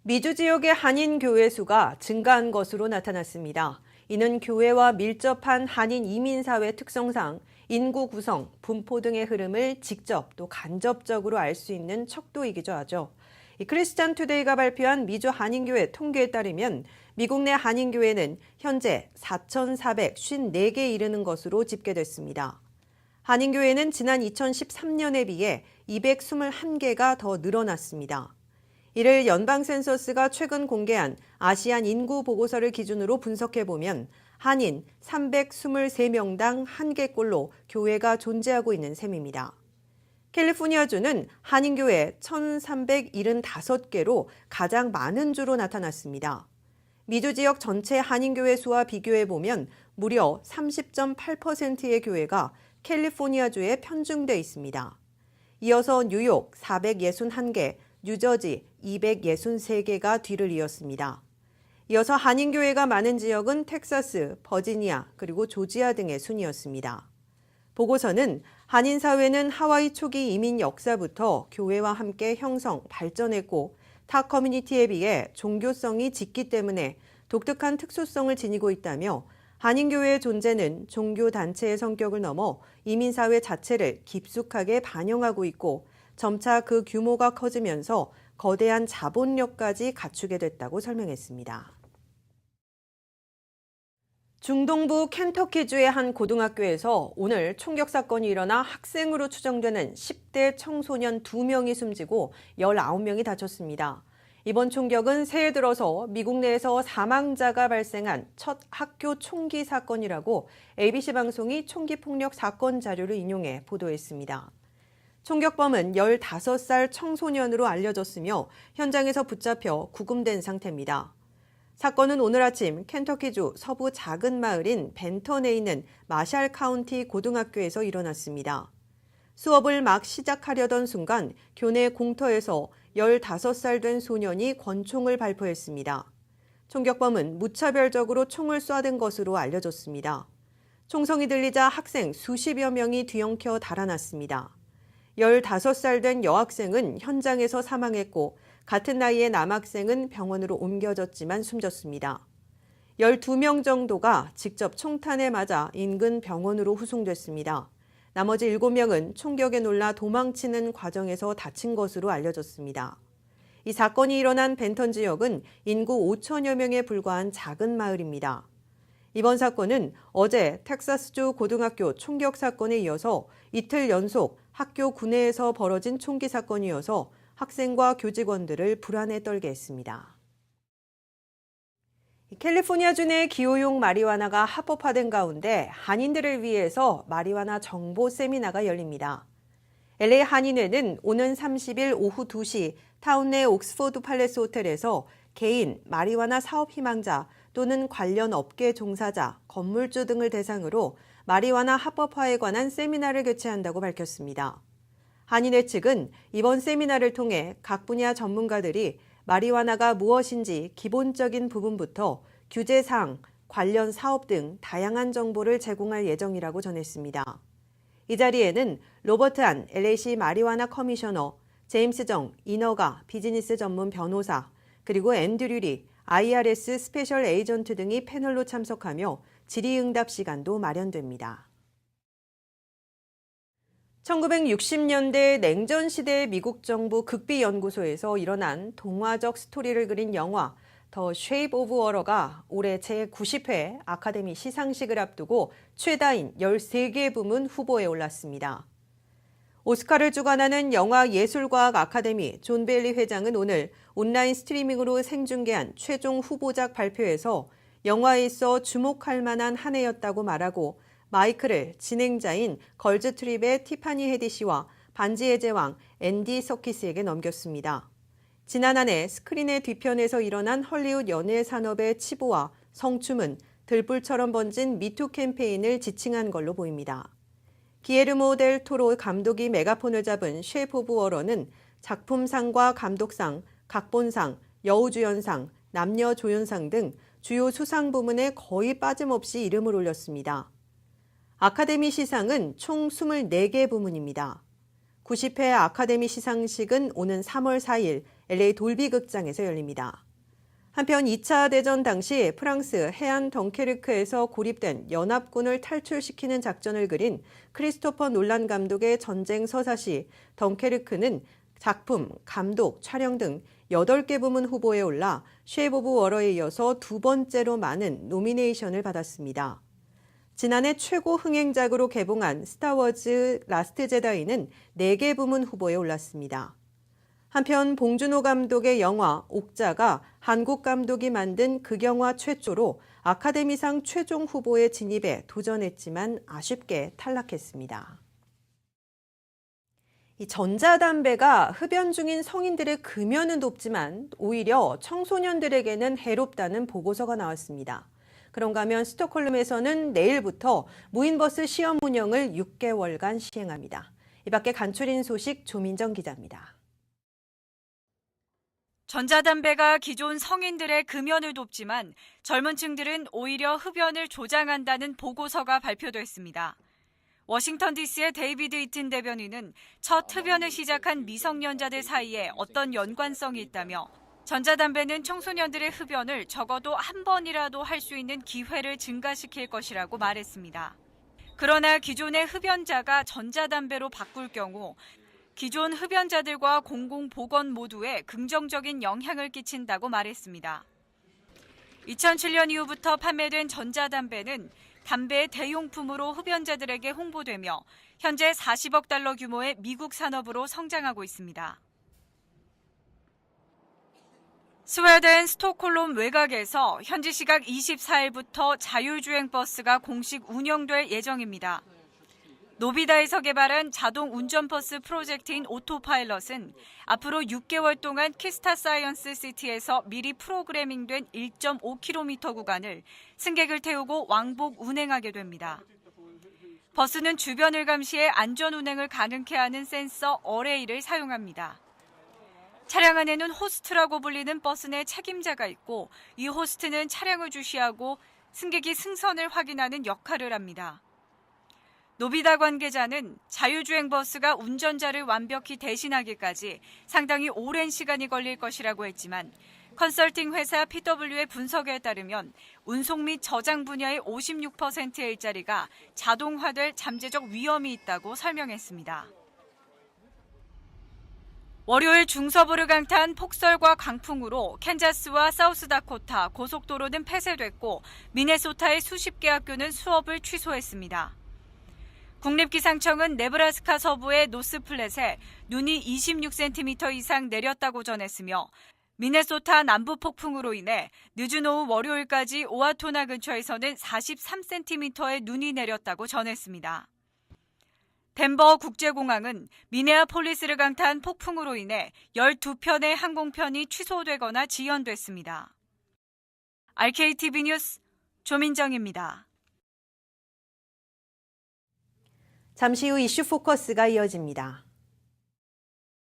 미주 지역의 한인 교회 수가 증가한 것으로 나타났습니다. 이는 교회와 밀접한 한인 이민사회 특성상 인구 구성, 분포 등의 흐름을 직접 또 간접적으로 알 수 있는 척도이기도 하죠. 크리스찬 투데이가 발표한 미주 한인교회 통계에 따르면 미국 내 한인교회는 현재 4,454개 이르는 것으로 집계됐습니다. 한인교회는 지난 2013년에 비해 221개가 더 늘어났습니다. 이를 연방 센서스가 최근 공개한 아시안 인구 보고서를 기준으로 분석해보면 한인 323명당 1개꼴로 교회가 존재하고 있는 셈입니다. 캘리포니아주는 한인교회 1,375개로 가장 많은 주로 나타났습니다. 미주 지역 전체 한인교회 수와 비교해보면 무려 30.8%의 교회가 캘리포니아주에 편중돼 있습니다. 이어서 뉴욕 461개, 뉴저지 263개가 뒤를 이었습니다. 이어서 한인교회가 많은 지역은 텍사스, 버지니아, 그리고 조지아 등의 순이었습니다. 보고서는 한인사회는 하와이 초기 이민 역사부터 교회와 함께 형성, 발전했고 타 커뮤니티에 비해 종교성이 짙기 때문에 독특한 특수성을 지니고 있다며 한인교회의 존재는 종교단체의 성격을 넘어 이민사회 자체를 깊숙하게 반영하고 있고 점차 그 규모가 커지면서 거대한 자본력까지 갖추게 됐다고 설명했습니다. 중동부 켄터키주의 한 고등학교에서 오늘 총격 사건이 일어나 학생으로 추정되는 10대 청소년 2명이 숨지고 19명이 다쳤습니다. 이번 총격은 새해 들어서 미국 내에서 사망자가 발생한 첫 학교 총기 사건이라고 ABC 방송이 총기 폭력 사건 자료를 인용해 보도했습니다. 총격범은 15살 청소년으로 알려졌으며 현장에서 붙잡혀 구금된 상태입니다. 사건은 오늘 아침 켄터키주 서부 작은 마을인 벤턴에 있는 마샬 카운티 고등학교에서 일어났습니다. 수업을 막 시작하려던 순간 교내 공터에서 15살 된 소년이 권총을 발포했습니다. 총격범은 무차별적으로 총을 쏴댄 것으로 알려졌습니다. 총성이 들리자 학생 수십여 명이 뒤엉켜 달아났습니다. 15살 된 여학생은 현장에서 사망했고 같은 나이의 남학생은 병원으로 옮겨졌지만 숨졌습니다. 12명 정도가 직접 총탄에 맞아 인근 병원으로 후송됐습니다. 나머지 7명은 총격에 놀라 도망치는 과정에서 다친 것으로 알려졌습니다. 이 사건이 일어난 벤턴 지역은 인구 5천여 명에 불과한 작은 마을입니다. 이번 사건은 어제 텍사스주 고등학교 총격 사건에 이어서 이틀 연속 학교 구내에서 벌어진 총기 사건이어서 학생과 교직원들을 불안에 떨게 했습니다. 캘리포니아주 내 기호용 마리화나가 합법화된 가운데 한인들을 위해서 마리화나 정보 세미나가 열립니다. LA 한인회는 오는 30일 오후 2시 타운 내 옥스포드 팔레스 호텔에서 개인, 마리화나 사업 희망자 또는 관련 업계 종사자, 건물주 등을 대상으로 마리화나 합법화에 관한 세미나를 개최한다고 밝혔습니다. 한인회 측은 이번 세미나를 통해 각 분야 전문가들이 마리화나가 무엇인지 기본적인 부분부터 규제사항, 관련 사업 등 다양한 정보를 제공할 예정이라고 전했습니다. 이 자리에는 로버트 안 LA시 마리화나 커미셔너, 제임스 정 인허가 비즈니스 전문 변호사, 그리고 앤드류 리 IRS 스페셜 에이전트 등이 패널로 참석하며 질의응답 시간도 마련됩니다. 1960년대 냉전 시대의 미국 정부 극비연구소에서 일어난 동화적 스토리를 그린 영화 더 쉐이프 오브 워터가 올해 제90회 아카데미 시상식을 앞두고 최다인 13개 부문 후보에 올랐습니다. 오스카를 주관하는 영화예술과학 아카데미 존 베일리 회장은 오늘 온라인 스트리밍으로 생중계한 최종 후보작 발표에서 영화에 있어 주목할 만한 한 해였다고 말하고 마이크를 진행자인 걸즈트립의 티파니 헤디 씨와 반지의 제왕 앤디 서키스에게 넘겼습니다. 지난 한 해 스크린의 뒤편에서 일어난 헐리우드 연예 산업의 치부와 성추문, 들불처럼 번진 미투 캠페인을 지칭한 걸로 보입니다. 기에르모 델 토로 감독이 메가폰을 잡은 쉐이프 오브 워터는 작품상과 감독상, 각본상, 여우주연상, 남녀조연상 등 주요 수상 부문에 거의 빠짐없이 이름을 올렸습니다. 아카데미 시상은 총 24개 부문입니다. 90회 아카데미 시상식은 오는 3월 4일 LA 돌비 극장에서 열립니다. 한편 2차 대전 당시 프랑스 해안 덩케르크에서 고립된 연합군을 탈출시키는 작전을 그린 크리스토퍼 놀란 감독의 전쟁 서사시 덩케르크는 작품, 감독, 촬영 등 8개 부문 후보에 올라 쉐이브 오브 워러에 이어서 두 번째로 많은 노미네이션을 받았습니다. 지난해 최고 흥행작으로 개봉한 스타워즈 라스트 제다이는 4개 부문 후보에 올랐습니다. 한편 봉준호 감독의 영화 옥자가 한국 감독이 만든 극영화 최초로 아카데미상 최종 후보에 진입해 도전했지만 아쉽게 탈락했습니다. 이 전자담배가 흡연 중인 성인들의 금연은 높지만 오히려 청소년들에게는 해롭다는 보고서가 나왔습니다. 그런가 하면 스톡홀름에서는 내일부터 무인버스 시험 운영을 6개월간 시행합니다. 이 밖에 간추린 소식 조민정 기자입니다. 전자담배가 기존 성인들의 금연을 돕지만 젊은 층들은 오히려 흡연을 조장한다는 보고서가 발표됐습니다. 워싱턴 DC의 데이비드 이튼 대변인은 첫 흡연을 시작한 미성년자들 사이에 어떤 연관성이 있다며 전자담배는 청소년들의 흡연을 적어도 한 번이라도 할 수 있는 기회를 증가시킬 것이라고 말했습니다. 그러나 기존의 흡연자가 전자담배로 바꿀 경우 기존 흡연자들과 공공보건 모두에 긍정적인 영향을 끼친다고 말했습니다. 2007년 이후부터 판매된 전자담배는 담배의 대용품으로 흡연자들에게 홍보되며 현재 40억 달러 규모의 미국 산업으로 성장하고 있습니다. 스웨덴 스톡홀름 외곽에서 현지 시각 24일부터 자율주행 버스가 공식 운영될 예정입니다. 노비다에서 개발한 자동 운전버스 프로젝트인 오토파일럿은 앞으로 6개월 동안 키스타 사이언스 시티에서 미리 프로그래밍된 1.5km 구간을 승객을 태우고 왕복 운행하게 됩니다. 버스는 주변을 감시해 안전 운행을 가능케 하는 센서 어레이를 사용합니다. 차량 안에는 호스트라고 불리는 버스 내 책임자가 있고 이 호스트는 차량을 주시하고 승객이 승선을 확인하는 역할을 합니다. 노비다 관계자는 자율주행 버스가 운전자를 완벽히 대신하기까지 상당히 오랜 시간이 걸릴 것이라고 했지만 컨설팅 회사 PW의 분석에 따르면 운송 및 저장 분야의 56%의 일자리가 자동화될 잠재적 위험이 있다고 설명했습니다. 월요일 중서부를 강타한 폭설과 강풍으로 캔자스와 사우스다코타 고속도로는 폐쇄됐고 미네소타의 수십 개 학교는 수업을 취소했습니다. 국립기상청은 네브라스카 서부의 노스플랫에 눈이 26cm 이상 내렸다고 전했으며 미네소타 남부 폭풍으로 인해 늦은 오후 월요일까지 오아토나 근처에서는 43cm의 눈이 내렸다고 전했습니다. 덴버 국제공항은 미네아폴리스를 강타한 폭풍으로 인해 12편의 항공편이 취소되거나 지연됐습니다. RKTV 뉴스 조민정입니다. 잠시 후 이슈 포커스가 이어집니다.